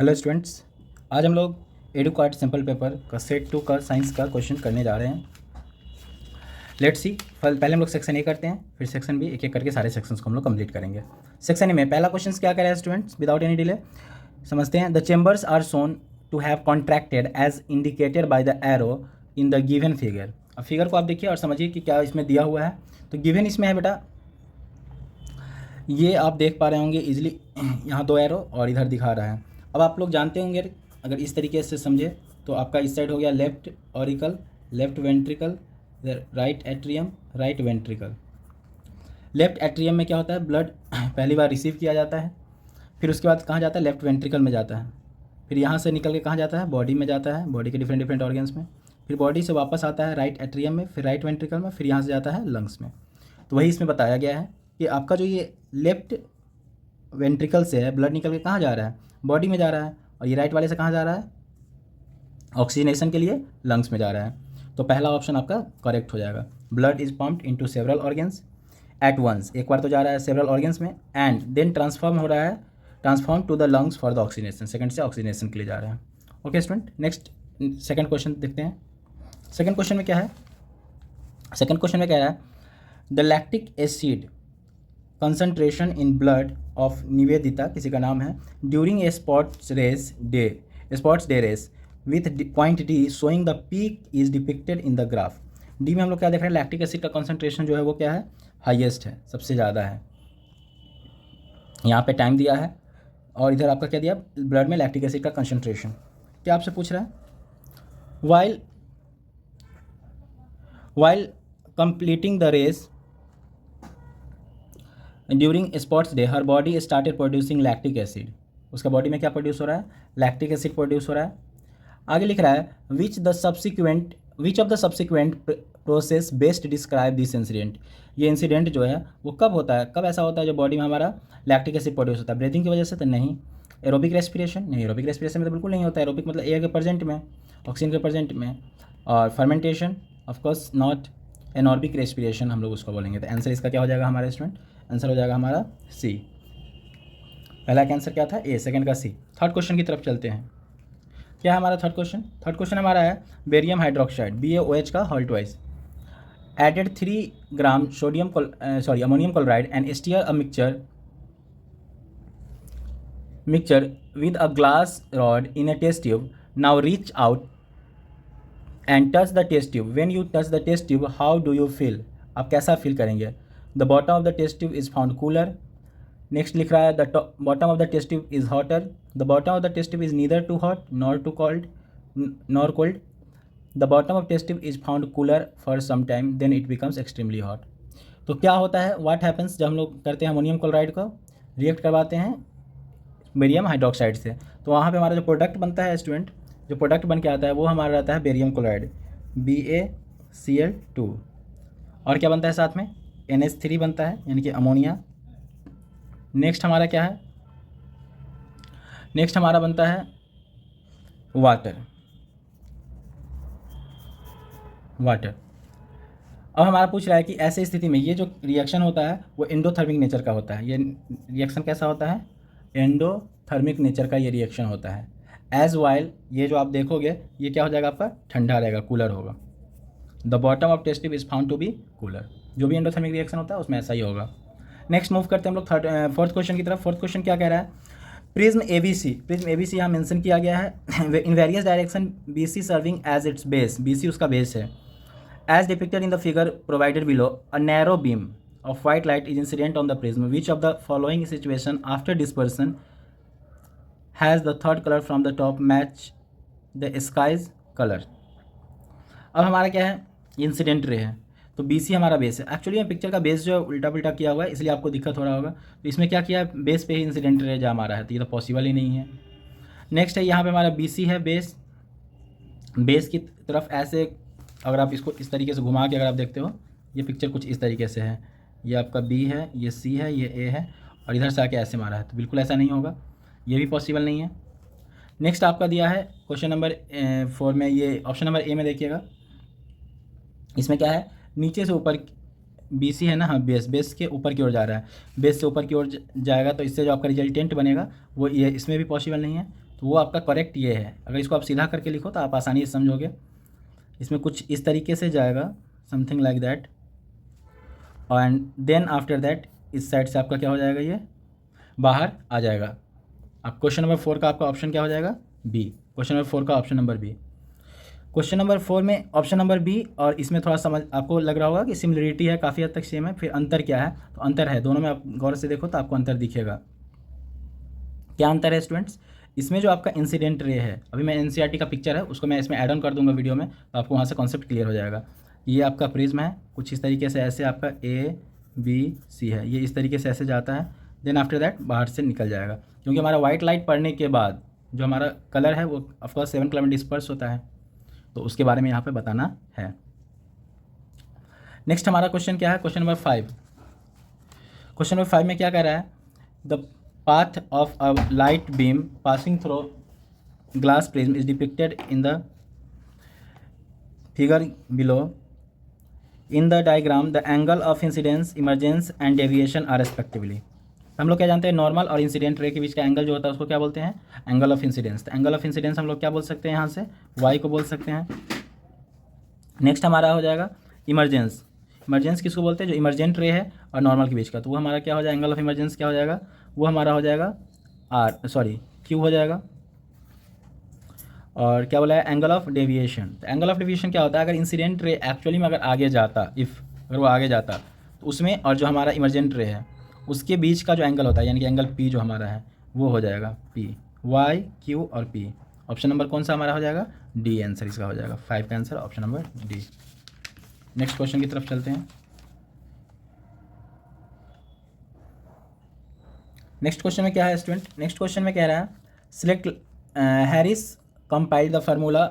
Hello students, आज हम लोग एडुकार्ट सिंपल पेपर का सेट 2 का साइंस का क्वेश्चन करने जा रहे हैं। Let's see. पहले हम लोग सेक्शन ए करते हैं, फिर सेक्शन बी, एक एक करके सारे सेक्शंस को हम लोग कंप्लीट करेंगे। सेक्शन ए में पहला क्वेश्चन क्या कह रहा है स्टूडेंट्स, विदाउट एनी डिले समझते हैं। The chambers are shown to have contracted as indicated by the arrow in the given figure. अब फिगर को आप देखिए और समझिए कि क्या इसमें दिया हुआ है। तो गिवन इसमें है बेटा, ये आप देख पा रहे होंगे इजीली, यहाँ 2 एरो और इधर दिखा रहा है। अब आप लोग जानते होंगे, अगर इस तरीके से समझे तो आपका इस साइड हो गया left auricle, left ventricle, right atrium, right ventricle. Left atrium में क्या होता है, ब्लड पहली बार रिसीव किया जाता है, फिर उसके बाद कहाँ जाता है, लेफ्ट वेंट्रिकल में जाता है, फिर यहाँ से निकल के कहाँ जाता है, बॉडी में जाता है, बॉडी के डिफरेंट डिफरेंट ऑर्गन्स में, फिर बॉडी से वापस आता है राइट एट्रियम में, फिर राइट वेंट्रिकल में, फिर यहाँ से जाता है लंग्स में। तो वही इसमें बताया गया है कि आपका जो ये लेफ्ट वेंट्रिकल से है ब्लड निकल के कहाँ जा रहा है, बॉडी में जा रहा है, और ये राइट वाले से कहाँ जा रहा है, ऑक्सीजनेशन के लिए लंग्स में जा रहा है। तो पहला ऑप्शन आपका करेक्ट हो जाएगा। Blood is pumped into several organs at once, एक बार तो जा रहा है सेवरल ऑर्गन्स में, एंड देन ट्रांसफॉर्म हो रहा है, transform to the lungs for the oxygenation, second से ऑक्सीजनेशन के लिए जा रहा है। Okay student, next second question देखते हैं। सेकंड क्वेश्चन में क्या है, सेकंड क्वेश्चन में कह रहा है the lactic acid concentration in blood of Nivedita, किसी का नाम है, during a sports day race with point D showing the peak is depicted in the graph. D में हम लोग क्या देख रहे हैं, लैक्टिक एसिड का कंसंट्रेशन जो है वो क्या है, हाईएस्ट है, सबसे ज़्यादा है। यहाँ पे टाइम दिया है और इधर आपका क्या दिया, ब्लड में लैक्टिक एसिड का कंसंट्रेशन। क्या आपसे पूछ रहा है, while completing the race during sports day her body started producing lactic acid. उसका बॉडी में क्या प्रोड्यूस हो रहा है, लैक्टिक एसिड प्रोड्यूस हो रहा है। आगे लिख रहा है which of the subsequent process best describe this incident. ये इंसिडेंट जो है वो कब होता है, कब ऐसा होता है जो बॉडी में हमारा लैक्टिक एसिड प्रोड्यूस होता है, ब्रीथिंग की वजह से तो नहीं, एरोबिक रेस्पिरेशन नहीं, एरोबिक रेस्पिरेशन में तो बिल्कुल नहीं होता है, एरोबिक मतलब एयर के प्रेजेंट में, ऑक्सीजन के प्रेजेंट में, और फर्मेंटेशन ऑफकोर्स नॉट, एनॉर्बिक रेस्पिरेशन हम लोग उसको बोलेंगे। तो आंसर इसका क्या हो जाएगा हमारा स्टूडेंट, आंसर हो जाएगा हमारा सी। पहला का आंसर क्या था, ए, सेकंड का सी। थर्ड क्वेश्चन की तरफ चलते हैं। क्या है हमारा थर्ड क्वेश्चन, थर्ड क्वेश्चन हमारा है बेरियम हाइड्रोक्साइड BaOH का halt wise added 3 gram ammonium chloride and stir a mixture with a glass rod in a test tube. Now reach out and touch the test tube. When you touch the test tube, how do you feel? आप कैसा feel करेंगे? The bottom of the test tube is found cooler. Next लिख रहा है the bottom of the test tube is hotter. The bottom of the test tube is neither too hot nor too cold nor cold. The bottom of test tube is found cooler for some time, then it becomes extremely hot. तो क्या होता है, what happens जब हम लोग करते हैं ammonium chloride को रिएक्ट करवाते हैं बेरियम हाइड्रोक्साइड से, तो वहाँ पे हमारा जो प्रोडक्ट बनता है स्टूडेंट, जो प्रोडक्ट बन के आता है वो हमारा रहता है बेरियम क्लोराइड BaCl2, और क्या बनता है साथ में NH3 बनता है, यानी कि अमोनिया। नेक्स्ट हमारा क्या है, नेक्स्ट हमारा बनता है वाटर। अब हमारा पूछ रहा है कि ऐसे स्थिति में ये जो रिएक्शन होता है वो एंडोथर्मिक नेचर का होता है। ये रिएक्शन कैसा होता है, एंडोथर्मिक नेचर का ये रिएक्शन होता है। एज वाइल ये जो आप देखोगे ये क्या हो जाएगा, आपका ठंडा रहेगा, कूलर होगा। The bottom of test tube is found to be cooler. जो भी एंडोथर्मिक रिएक्शन होता है उसमें ऐसा ही होगा। नेक्स्ट मूव करते हैं हम लोग फोर्थ क्वेश्चन की तरफ। फोर्थ क्वेश्चन क्या कह रहा है, प्रिज्म ABC यहाँ मेंशन किया गया है in various direction, BC serving as its base, BC उसका बेस है। As depicted in the figure provided below, a narrow beam of white light is incident on the prism. Which of the following situation after dispersion has the third color from the top match the sky's color? अब हमारा क्या है, incident ray है, तो BC हमारा base है। Actually ये picture का बेस जो है उल्टा पुल्टा किया हुआ है, इसलिए आपको दिक्कत हो रहा होगा। तो इसमें क्या किया है, बेस पे ही इंसिडेंट रे जा हमारा है, तो ये तो पॉसिबल ही नहीं है। नेक्स्ट है यहाँ पे हमारा BC है बेस, बेस की तरफ ऐसे अगर आप इसको इस तरीके से घुमा के अगर आप देखते हो, ये पिक्चर कुछ इस तरीके से है, ये आपका B है, ये C है, ये A है, और इधर से आके ऐसे मारा है, तो बिल्कुल ऐसा नहीं होगा, ये भी पॉसिबल नहीं है। नेक्स्ट आपका दिया है क्वेश्चन नंबर 4 में, ये ऑप्शन नंबर A में देखिएगा, इसमें क्या है, नीचे से ऊपर BC है ना, हाँ बेस के ऊपर की ओर जा रहा है, बेस से ऊपर की ओर जाएगा, तो इससे जो आपका रिजल्टेंट बनेगा वो ये इसमें भी पॉसिबल नहीं है। तो वो आपका करेक्ट ये है। अगर इसको आप सीधा करके लिखो तो आप आसानी से समझोगे। इसमें कुछ इस तरीके से जाएगा, something like that, and then after that इस साइड से आपका क्या हो जाएगा, ये बाहर आ जाएगा। अब क्वेश्चन नंबर 4 का आपका ऑप्शन क्या हो जाएगा, बी। क्वेश्चन नंबर 4 का option number B. Question number 4 में ऑप्शन नंबर बी, और इसमें थोड़ा समझ आपको लग रहा होगा कि सिमिलरिटी है, काफ़ी हद तक सेम है। फिर अंतर क्या है, तो अंतर है दोनों में, आप गौर से देखो तो आपको अंतर दिखेगा। क्या अंतर है स्टूडेंट्स, इसमें जो आपका इंसिडेंट रे है, अभी मैं एनसीईआरटी का पिक्चर है उसको मैं इसमें ऐड ऑन कर दूंगा वीडियो में, तो आपको वहाँ से कॉन्सेप्ट क्लियर हो जाएगा। ये आपका प्रिज्म है, कुछ इस तरीके से ऐसे आपका ABC है, ये इस तरीके से ऐसे जाता है, देन आफ्टर दैट बाहर से निकल जाएगा। क्योंकि हमारा वाइट लाइट पड़ने के बाद जो हमारा कलर है वो ऑफकोर्स 7 किलोमीटर डिस्पर्स होता है, तो उसके बारे में यहाँ पे बताना है। नेक्स्ट हमारा क्वेश्चन क्या है, क्वेश्चन नंबर 5। क्वेश्चन नंबर 5 में क्या कह रहा है, the path of a light beam passing through glass prism is depicted in the figure below. In the diagram, the angle of incidence, emergence and deviation are respectively. हम लोग क्या जानते हैं, नॉर्मल और इंसिडेंट रे के बीच का angle जो होता है उसको क्या बोलते हैं, एंगल ऑफ इंसिडेंस। तो एंगल ऑफ इंसिडेंस हम लोग क्या बोल सकते हैं, यहाँ से y को बोल सकते हैं। नेक्स्ट हमारा हो जाएगा इमरजेंस। इमरजेंस किसको बोलते हैं, जो इमरजेंट रे है और नॉर्मल के बीच का, तो वो हमारा क्या हो जाएगा, एंगल ऑफ इमरजेंस क्या हो जाएगा, वो हमारा हो जाएगा Q हो जाएगा। और क्या बोला है, एंगल ऑफ डेविएशन। तो एंगल ऑफ डेविएशन क्या होता है, अगर इंसिडेंट रे एक्चुअली में अगर आगे जाता, अगर वो आगे जाता तो उसमें, और जो हमारा इमरजेंट रे है उसके बीच का जो एंगल होता है, यानी कि एंगल P जो हमारा है वो हो जाएगा P, Y, Q और P। ऑप्शन नंबर कौन सा हमारा हो जाएगा, D आंसर इसका हो जाएगा। 5 का answer option number D। Next question की तरफ चलते हैं। नेक्स्ट क्वेश्चन में क्या है स्टूडेंट, नेक्स्ट क्वेश्चन में कह रहा है, select Harris compiled the formula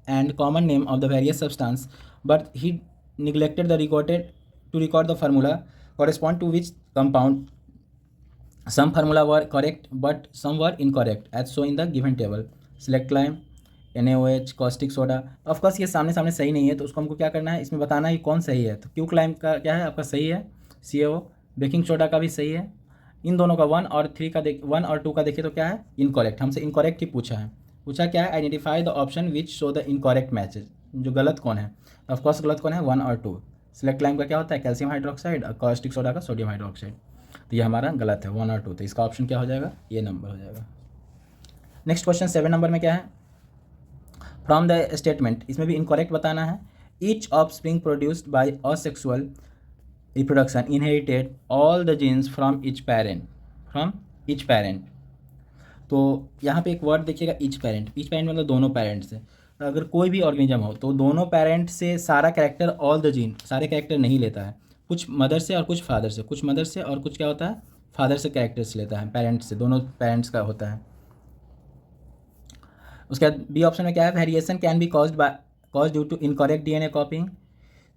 and common name of the various substance, but he neglected the record the formula correspond to which compound. Some formula were correct but some were incorrect as shown in the given table. Select lime, NaOH, caustic soda। Of course ये सामने सामने सही नहीं है, तो उसको हमको क्या करना है, इसमें बताना है कि कौन सही है। तो क्यूक लाइम का क्या है आपका सही है, CaO। बेकिंग सोडा का भी सही है। इन दोनों का 1 और 2 का देखिए तो क्या है, इनकरेक्ट। हमसे इनकरेक्ट ही पूछा है। पूछा क्या है, identify the option which show the incorrect matches, जो गलत कौन है। ऑफकोर्स गलत कौन है, 1 और 2। सिलेक्ट लाइम का क्या होता है, कैल्शियम हाइड्रोक्साइड, और कॉस्टिक सोडा का सोडियम हाइड्रोक्साइड। तो ये हमारा गलत है, 1 और 2। तो इसका ऑप्शन क्या हो जाएगा, ये नंबर हो जाएगा। नेक्स्ट क्वेश्चन 7 नंबर में क्या है, फ्रॉम द स्टेटमेंट, इसमें भी इनकरेक्ट बताना है। Each offspring produced by asexual reproduction inherited all the genes from each parent. तो यहाँ पे एक वर्ड देखिएगा, ईच पेरेंट। ईच पेरेंट मतलब दोनों पेरेंट से। अगर कोई भी ऑर्गेनिज्म हो तो दोनों पेरेंट से सारा कैरेक्टर, ऑल द जीन, सारे कैरेक्टर नहीं लेता है। कुछ मदर से और कुछ फादर से, कुछ मदर से और कुछ क्या होता है, फादर से कैरेक्टर्स लेता है, पेरेंट्स से, दोनों पेरेंट्स का होता है। उसके बाद बी ऑप्शन में क्या है, variation can be cause due to incorrect DNA copying.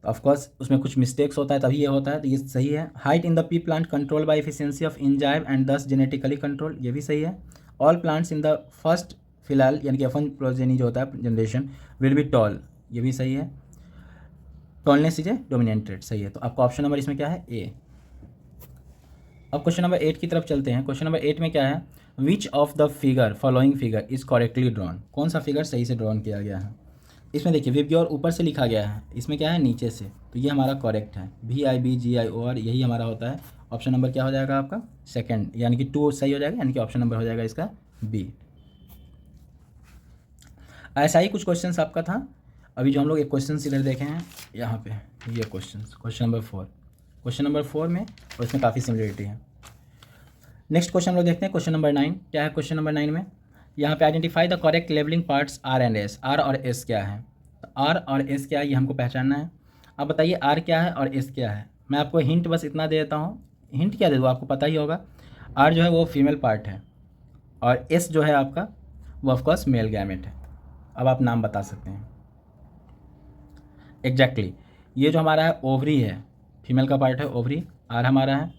Of course उसमें कुछ मिस्टेक्स होता है तभी ये होता है, तो ये सही है। Height in the P plant control by efficiency of enzyme and दस जेनेटिकली कंट्रोल, ये भी सही है। All plants in the first फिलहाल यानी कि F1 प्रोजेनी जो होता है जनरेशन विल बी टॉल, ये भी सही है। Tallness is a dominant trait, सही है। तो आपका ऑप्शन नंबर इसमें क्या है, ए। अब क्वेश्चन नंबर 8 की तरफ चलते हैं। क्वेश्चन नंबर 8 में क्या है, which of the figure following figure is correctly drawn, कौन सा फिगर सही से ड्रॉन किया गया है। इसमें देखिए विबग्योर ऊपर से लिखा गया है, इसमें क्या है नीचे से, तो ये हमारा करेक्ट है। VIBGIOR यही हमारा होता है। ऑप्शन नंबर क्या हो जाएगा आपका, सेकंड, यानी कि 2 सही हो जाएगा, यानी कि ऑप्शन नंबर हो जाएगा इसका बी। ऐसा ही कुछ क्वेश्चन आपका था। अभी जो हम लोग एक क्वेश्चन इधर देखे हैं यहाँ पे, ये क्वेश्चन नंबर 4, क्वेश्चन नंबर 4 में, और इसमें काफ़ी सिमिलरिटी है। नेक्स्ट क्वेश्चन हम लोग देखते हैं क्वेश्चन नंबर 9। क्या है क्वेश्चन नंबर 9 में, यहाँ पे identify the correct labelling parts R and S। R और S क्या है, तो R और S क्या है ये हमको पहचानना है। आप बताइए R क्या है और S क्या है। मैं आपको हिंट बस इतना दे देता हूँ। हिंट क्या दे दूँ, आपको पता ही होगा। R जो है वो फीमेल पार्ट है, और S जो है आपका वो ऑफकोर्स मेल गैमेट है। अब आप नाम बता सकते हैं। एग्जैक्टली ये जो हमारा है ओवरी है, फीमेल का पार्ट है ओवरी, R हमारा है,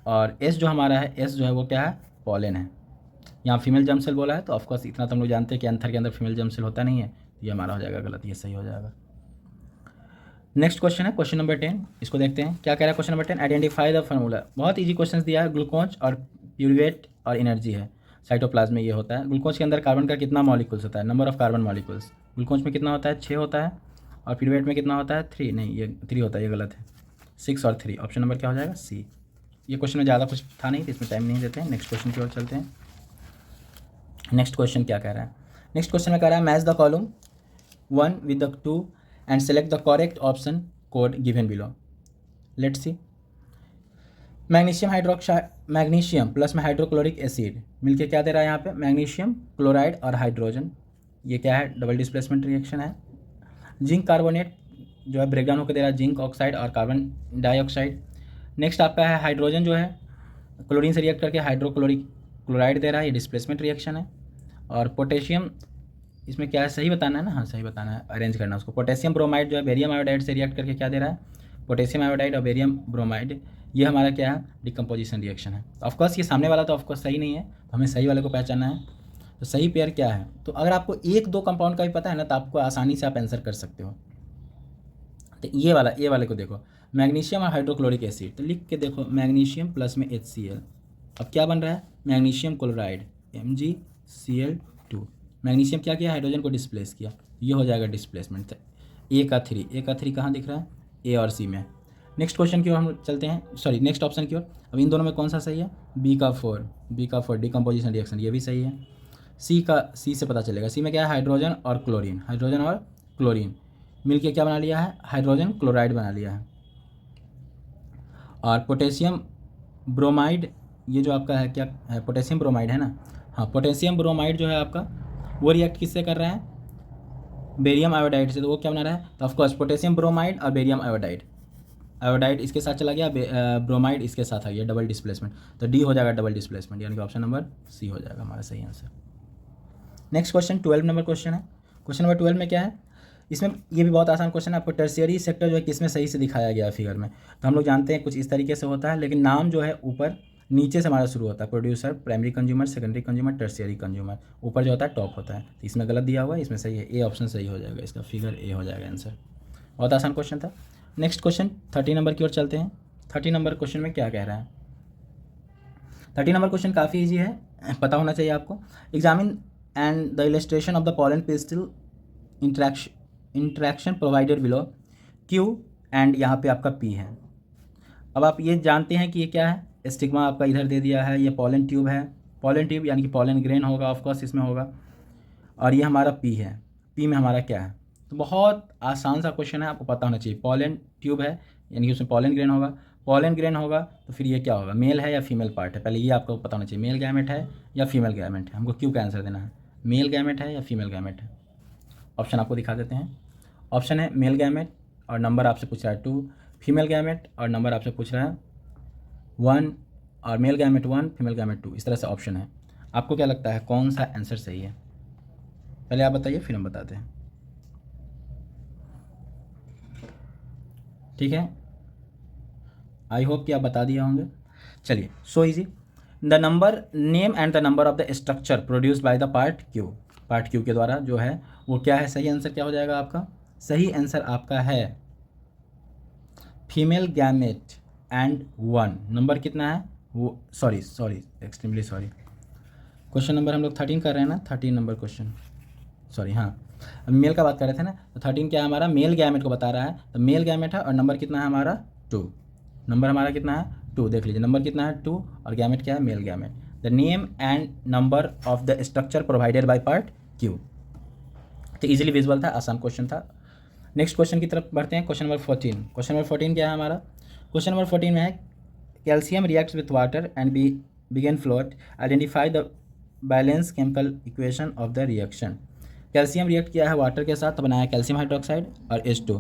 और S जो हमारा है, S जो है वो क्या है, पॉलन है। यहाँ फीमेल जर्म सेल बोला है, तो ऑफकोर्स इतना तो हम लोग जानते हैं कि एंथर के अंदर फीमेल जर्म सेल होता नहीं है, तो ये हमारा हो जाएगा गलत, ये सही हो जाएगा। नेक्स्ट क्वेश्चन है क्वेश्चन नंबर 10। इसको देखते हैं क्या कह रहा है question number 10। Identify the formula. बहुत ईजी क्वेश्चन दिया है, ग्लूकोज और प्यूरिवेट और एनर्जी है। साइटोप्लाज्म में ये होता है। ग्लूकोज के अंदर कार्बन का कितना मॉलिक्यूल्स होता है, number of carbon molecules, glucose में कितना होता है 6 होता है, और पिरूवेट में कितना होता है 3, नहीं ये 3 होता है, ये गलत है, 6 और 3, ऑप्शन नंबर क्या हो जाएगा सी। ये क्वेश्चन में ज़्यादा कुछ था नहीं तो इसमें टाइम नहीं देते हैं, नेक्स्ट क्वेश्चन की ओर चलते हैं। नेक्स्ट क्वेश्चन क्या कह रहा है, नेक्स्ट क्वेश्चन में कह रहा है match the column 1 with the 2 and select the correct option code given below. Let's see. Magnesium plus में हाइड्रोक्लोरिक एसिड मिलके क्या दे रहा है यहाँ पे, मैग्नीशियम क्लोराइड और हाइड्रोजन, ये क्या है डबल डिस्प्लेसमेंट रिएक्शन है। जिंक कार्बोनेट जो है ब्रेकडाउन होकर दे रहा है जिंक ऑक्साइड और कार्बन डाइऑक्साइड। नेक्स्ट आपका है हाइड्रोजन जो है क्लोरीन से रिएक्ट करके हाइड्रोक्लोरिक क्लोराइड दे रहा है, ये डिस्प्लेसमेंट रिएक्शन है। और पोटेशियम इसमें क्या है, सही बताना है ना, हाँ सही बताना है, अरेंज करना उसको। पोटेशियम ब्रोमाइड जो है बेरियम आयोडाइड से रिएक्ट करके क्या दे रहा है, पोटेशियम आयोडाइड और बेरियम ब्रोमाइड, ये हमारा क्या है डिकम्पोजिशन रिएक्शन है। ऑफकोर्स ये सामने वाला तो ऑफकोर्स सही नहीं है, तो हमें सही वाले को पहचानना है। तो सही पेयर क्या है, तो अगर आपको 1-2 कंपाउंड का भी पता है ना तो आपको आसानी से आप आंसर कर सकते हो। तो ये वाले को देखो, मैग्नीशियम और हाइड्रोक्लोरिक एसिड, तो लिख के देखो मैग्नीशियम प्लस में HCl, अब क्या बन रहा है मैग्नीशियम क्लोराइड MgCl2। मैग्नीशियम क्या किया, हाइड्रोजन को डिस्प्लेस किया, ये हो जाएगा डिस्प्लेसमेंट। ए का थ्री कहाँ दिख रहा है, ए और सी में। नेक्स्ट क्वेश्चन की ओर हम चलते हैं, सॉरी नेक्स्ट ऑप्शन की ओर। अब इन दोनों में कौन सा सही है, बी का फोर डिकम्पोजिशन रिएक्शन, ये भी सही है। सी से पता चलेगा, सी में क्या है हाइड्रोजन और क्लोरीन मिलके क्या बना लिया है, हाइड्रोजन क्लोराइड बना लिया है। और पोटेशियम ब्रोमाइड, ये जो आपका है क्या है, पोटेशियम ब्रोमाइड है ना, हाँ पोटेशियम ब्रोमाइड जो है आपका वो रिएक्ट किससे कर रहा है, बेरियम आयोडाइड से, तो वो क्या बना रहा है, तो ऑफकोर्स पोटेशियम ब्रोमाइड और बेरियम आयोडाइड इसके साथ चला गया, ब्रोमाइड इसके साथ आ गया, डबल डिस्प्लेसमेंट, तो डी हो जाएगा डबल डिस्प्लेसमेंट, यानी कि ऑप्शन नंबर सी हो जाएगा हमारा सही answer. Next question 12 number question है। क्वेश्चन नंबर 12 में क्या है, इसमें ये भी बहुत आसान क्वेश्चन है, आपको टर्शियरी सेक्टर जो है किसमें सही से दिखाया गया है फिगर में, तो हम लोग जानते हैं कुछ इस तरीके से होता है, लेकिन नाम जो है ऊपर नीचे से हमारा शुरू होता है, producer, primary consumer, secondary consumer, tertiary consumer, ऊपर जो होता है टॉप होता है। तो इसमें गलत दिया हुआ है, इसमें सही है, ए ऑप्शन सही हो जाएगा, इसका फिगर ए हो जाएगा आंसर। बहुत आसान क्वेश्चन था। नेक्स्ट क्वेश्चन 30 नंबर की ओर चलते हैं। 30 नंबर क्वेश्चन में क्या कह रहा है, 30 नंबर क्वेश्चन काफ़ी ईजी है, पता होना चाहिए आपको। Examine and the illustration of the pollen pistol interaction provided below, Q and यहाँ पे आपका पी है। अब आप ये जानते हैं कि ये क्या है, स्टिग्मा आपका इधर दे दिया है, ये पॉलन ट्यूब है, पॉलन ट्यूब यानी कि पॉलन ग्रेन होगा ऑफकोर्स इसमें होगा, और ये हमारा पी है, पी में हमारा क्या है, तो बहुत आसान सा क्वेश्चन है, आपको पता होना चाहिए। पॉलन ट्यूब है यानी कि उसमें पॉलन ग्रेन होगा, तो फिर ये क्या होगा, मेल है या फीमेल पार्ट है, पहले ये आपको पता होना चाहिए, मेल गैमेट है या फीमेल गैमेट है, हमको क्यू का आंसर देना है, मेल गैमेट है या फीमेल गैमेट है। ऑप्शन आपको दिखा देते हैं, ऑप्शन है मेल गैमेट और नंबर आपसे पूछ रहा है 2, फीमेल गैमेट और नंबर आपसे पूछ रहा है 1, और मेल गैमेट 1 फीमेल गैमेट 2, इस तरह से ऑप्शन है। आपको क्या लगता है कौन सा आंसर सही है, पहले आप बताइए फिर हम बताते हैं, ठीक है। आई होप कि आप बता दिए होंगे। चलिए so easy, the number name and the number of the structure produced by the part Q के द्वारा जो है वो क्या है, सही आंसर क्या हो जाएगा आपका, सही आंसर आपका है फीमेल गैमेट एंड 1। नंबर कितना है वो, sorry extremely sorry, question number हम लोग 13 कर रहे हैं ना, 13 नंबर क्वेश्चन, सॉरी हाँ मेल का बात कर रहे थे ना, तो 13 क्या है हमारा, मेल गैमेट को बता रहा है, तो मेल गैमेट है और नंबर कितना है हमारा 2, नंबर हमारा कितना है 2, देख लीजिए नंबर कितना है 2 और गैमेट क्या है male gamete. The name and number of the structure provided by part Q, तो इजीली विजुअल था, आसान क्वेश्चन था। नेक्स्ट क्वेश्चन की तरफ बढ़ते हैं, क्वेश्चन नंबर 14। क्वेश्चन नंबर 14 क्या है हमारा, क्वेश्चन नंबर 14 में है calcium reacts with water and begin float, identify the balance chemical equation of the reaction. Calcium react किया है वाटर के साथ, तो बनाया कैल्शियम हाइड्रोक्साइड और H2,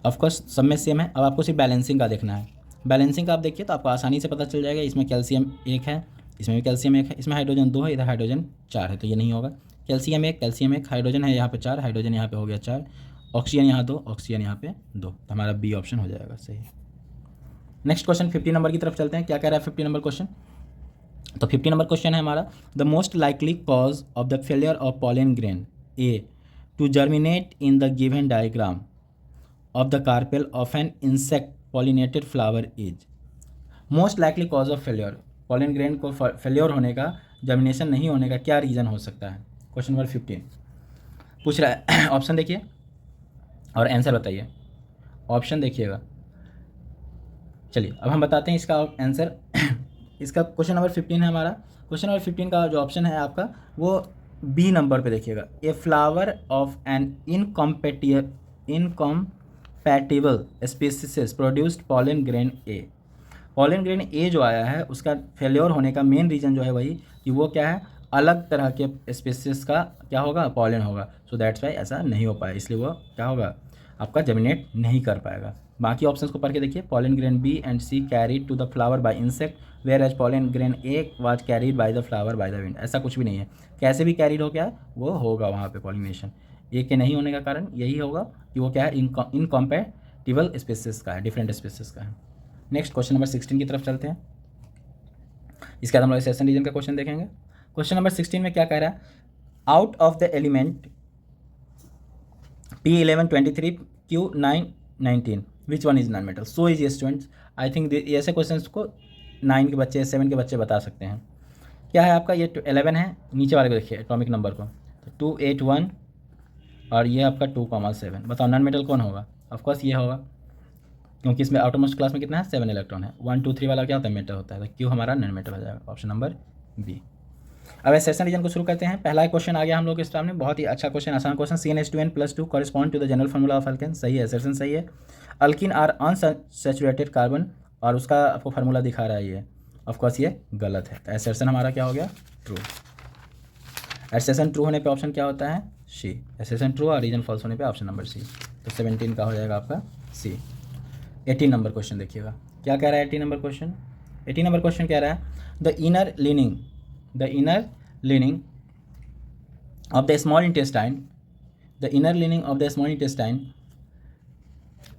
ऑफकोर्स सब में सेम है। अब आपको सिर्फ बैलेंसिंग का देखना है, बैलेंसिंग का आप देखिए तो आपको आसानी से पता चल जाएगा, इसमें कैल्शियम 1 है, इसमें भी कैल्शियम 1 है, इसमें हाइड्रोजन 2 है, इधर हाइड्रोजन 4 है, तो ये नहीं होगा। कैल्शियम 1 हाइड्रोजन है यहाँ पे 4, हाइड्रोजन यहाँ पे हो गया 4, ऑक्सीजन यहाँ 2, ऑक्सीजन यहाँ पे 2, तो हमारा बी ऑप्शन हो जाएगा सही। नेक्स्ट क्वेश्चन 50 नंबर की तरफ चलते हैं, क्या कह रहा है 50 नंबर क्वेश्चन, तो 50 नंबर क्वेश्चन है हमारा, the most likely cause of the failure of pollen grain A to germinate in the given diagram of the carpel of an insect pollinated flower is. Most likely cause of failure, pollen grain को failure होने का germination नहीं होने का क्या reason हो सकता है। क्वेश्चन नंबर 15 पूछ रहा है। ऑप्शन देखिए और आंसर बताइए। ऑप्शन देखिएगा। चलिए अब हम बताते हैं इसका आंसर। इसका क्वेश्चन नंबर 15 है हमारा। क्वेश्चन नंबर 15 का जो ऑप्शन है आपका वो बी नंबर पे देखिएगा। A flower of an incompatible species produced pollen grain A. Pollen grain A जो आया है उसका फेल्योर होने का मेन रीज़न जो है वही कि वो क्या है, अलग तरह के स्पीसीज का क्या होगा, पॉलन होगा। सो दैट्स वाई ऐसा नहीं हो पाया, इसलिए वो क्या होगा, आपका जर्मिनेट नहीं कर पाएगा। बाकी ऑप्शंस को पढ़ के देखिए। Pollen grain B and C carried to the flower by insect whereas pollen grain A was carried by the flower by the wind. ऐसा कुछ भी नहीं है, कैसे भी कैरीड हो गया वो होगा वहाँ पे पॉलिनेशन। ए के नहीं होने का कारण यही होगा कि वो क्या है, इनकॉम्पैटिबल स्पीसीज का है, डिफरेंट स्पीसीज का है। नेक्स्ट क्वेश्चन नंबर 16 की तरफ चलते हैं। इसके बाद हम लोग सेशन रीजन का क्वेश्चन देखेंगे। क्वेश्चन नंबर 16 में क्या कह रहा है, out of the element P11 23 Q9 19 which one is non metal. So is students, I think ऐसे क्वेश्चन को 9 के बच्चे 7 के बच्चे बता सकते हैं। क्या है आपका, ये 11 है, नीचे वाले को देखिए एटॉमिक नंबर को, तो 281 और ये आपका 2,7। बताओ नॉन मेटल कौन होगा। ऑफकोर्स ये होगा, क्योंकि इसमें आउटरमोस्ट क्लास में कितना है, 7 इलेक्ट्रॉन है। 1 2 3 वाला क्या होता है, मेटल होता है, तो क्यू हमारा नॉन मेटल हो जाएगा, ऑप्शन नंबर बी। अब सेशन रीजन को शुरू करते हैं। पहला क्वेश्चन आ गया हम लोग के सामने, बहुत ही अच्छा क्वेश्चन, आसान question. CnH2n+2 correspond to the general formula of alkane. सही है, असर्शन सही है। अल्किन आर अनसैचुरेटेड कार्बन, और उसका आपको फार्मूला दिखा रहा है ये, ऑफकोर्स ये गलत है। तो असर्शन हमारा क्या हो गया, ट्रू। असर्शन ट्रू होने पे ऑप्शन क्या होता है, सी। असर्शन ट्रू और रीजन फॉल्स होने पे ऑप्शन नंबर सी। तो 17 का हो जाएगा आपका सी। 18 नंबर क्वेश्चन देखिएगा, क्या कह रहा है 18 नंबर क्वेश्चन। 18 नंबर क्वेश्चन कह रहा है, the inner lining of the small intestine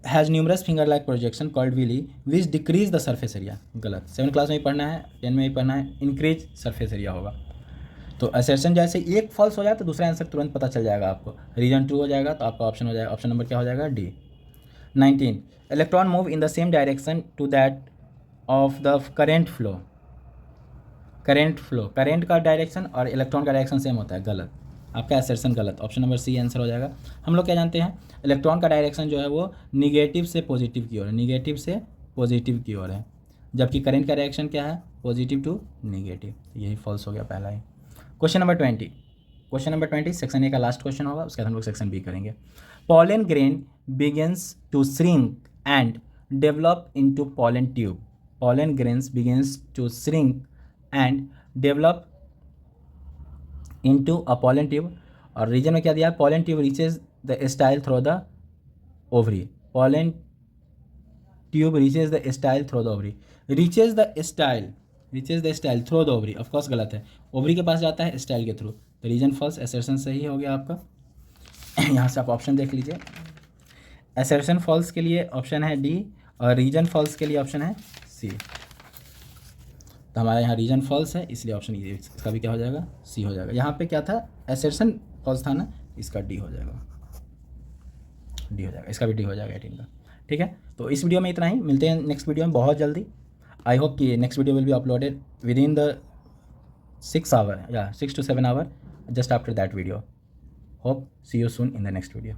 has numerous finger like projection called villi which decrease the surface area। गलत, 7 क्लास में ही पढ़ना है, 10 में ही पढ़ना है, इंक्रीज सरफेस एरिया होगा। तो असर्शन जैसे एक फॉल्स हो जाए तो दूसरा आंसर तुरंत पता चल जाएगा आपको। रीजन ट्रू हो जाएगा तो आपका ऑप्शन हो जाएगा, ऑप्शन नंबर क्या हो जाएगा, D. 19 electron move in the same direction to that of the current flow. Current का डायरेक्शन और इलेक्ट्रॉन का डायरेक्शन सेम होता है, गलत। आपका असर्शन गलत, ऑप्शन नंबर सी आंसर हो जाएगा। हम लोग क्या जानते हैं, इलेक्ट्रॉन का डायरेक्शन जो है वो निगेटिव से पॉजिटिव की ओर है, निगेटिव से पॉजिटिव की ओर है, जबकि करेंट का डायरेक्शन क्या है, पॉजिटिव टू निगेटिव। यही फॉल्स हो गया पहला ही। क्वेश्चन नंबर 20 सेक्शन ए का लास्ट क्वेश्चन होगा, उसके बाद हम लोग सेक्शन बी करेंगे। Pollen grain begins to shrink and develop into pollen tube. Pollen grains begins to shrink and develop into a pollen tube. और रीजन में क्या दिया, pollen tube reaches the style through the ovary. Pollen tube reaches the style through the ovary. Reaches the style through the ovary, of course गलत है, ovary के पास जाता है style के थ्रू। तो रीजन फॉल्स, असर्शन सही हो गया आपका। यहाँ से आप ऑप्शन देख लीजिए, असर्शन फॉल्स के लिए ऑप्शन है डी और रीजन फॉल्स के लिए ऑप्शन है सी। तो हमारे यहाँ रीजन फॉल्स है, इसलिए ऑप्शन इसका भी क्या हो जाएगा, सी हो जाएगा। यहाँ पे क्या था, असर्शन फॉल्स था ना, इसका डी हो जाएगा, इसका भी डी हो जाएगा 18 का। ठीक है, तो इस वीडियो में इतना ही, मिलते हैं नेक्स्ट वीडियो में बहुत जल्दी। आई होप कि next video will be uploaded within the 6 hour या 6 to 7 hour just after that video. Hope see you soon in the next video.